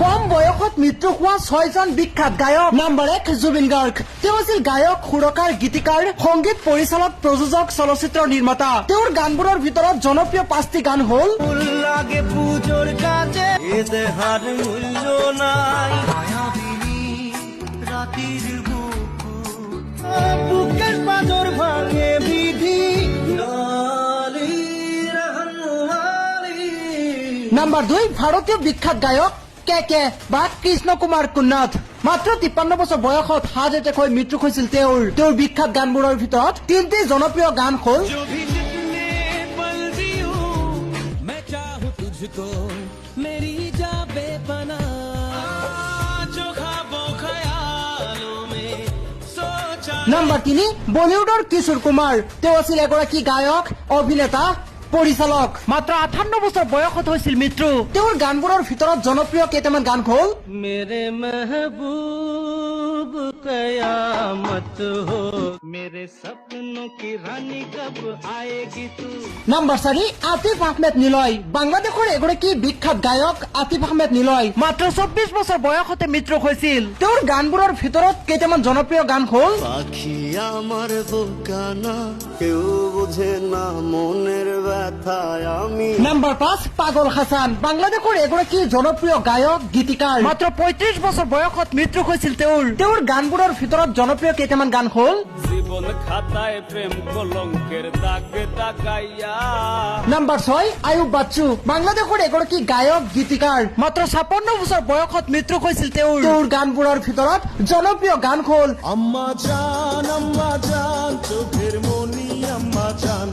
কম বয়সত মৃত্যু হোৱা 6জন বিখ্যাত গায়ক। নম্বৰ 1 জুবিন গাৰ্গ। তেওঁ আছিল গায়ক, সুৰকাৰ, গীতিকাৰ, সংগীত পৰিচালক, প্ৰযোজক, চলচ্চিত্ৰ নিৰ্মাতা। তেওঁৰ গানবোৰৰ ভিতৰত জনপ্ৰিয় 5টি গান হ'ল লাগে পুজোৰ কাছে এতে হাৰ মূল্য নাই ৰাতিৰ বুকেৰ পাঁজৰ ভাঙে বিধি নম্বৰ 2 ভাৰতীয় বিখ্যাত গায়ক কে বা কৃষ্ণ কুমাৰ কুন্নাথ। মাত্ৰ 53 বছৰ বয়সত হাৰ্ট এটেক হৈ মৃত্যু হৈছিল তেওঁৰ বিখ্যাত গানবোৰৰ ভিতৰত 3টি জনপ্ৰিয় গান হ'ল मेरी जा बेपना जो खाबो ख्यालों में सोचा। নম্বৰ 3 বলিউডৰ কিশোৰ কুমাৰ। তেওঁ আছিল এগৰাকী গায়ক, অভিনেতা, পৰিচালক। মাত্ৰ 58 বছৰ বয়সত হৈছিল মৃত্যু। তেওঁৰ গানবোৰৰ ভিতৰত জনপ্ৰিয় কেইটামান গান হ'ল मेरे महबूब कयामत हो मेरे सपनों की रानी कब आएगी तू। নম্বৰ 4 আতিফ আহমেদ নিলয়। বাংলাদেশৰ এগৰাকী বিখ্যাত গায়ক আতিফ আহমেদ নিলয়। মাত্ৰ 24 বছৰ বয়সতে মৃত্যু হৈছিল। তেওঁৰ গানবোৰৰ ভিতৰত কেইটামান জনপ্ৰিয় গান হ'ল পাখি আমাৰ বোকানা কেউ বোঝে না মনেৰ ব্যথায় আমি। নম্বৰ 5 পাগল হাসান। বাংলাদেশৰ এগৰাকী জনপ্ৰিয় গায়ক, গীতিকাৰ। মাত্ৰ 35 বছৰ বয়সত মৃত্যু হৈছিল তেওঁৰ গানবোৰৰ ভিতৰত জনপ্ৰিয় কেইটামান গান হ'ল জীবন খাতায় প্ৰেম কলঙ্কেৰ দাগ দাগাইয়া। নম্বৰ 6 আয়ুব বাচ্চু। বাংলাদেশৰ এগৰাকী গায়ক, গীতিকাৰ। মাত্ৰ 56 বছৰ বয়সত মৃত্যু হৈছিল তেওঁৰ গানবোৰৰ ভিতৰত জনপ্ৰিয় গান হ'ল আম্মা জান চোখেৰ মনি আম্মা জান।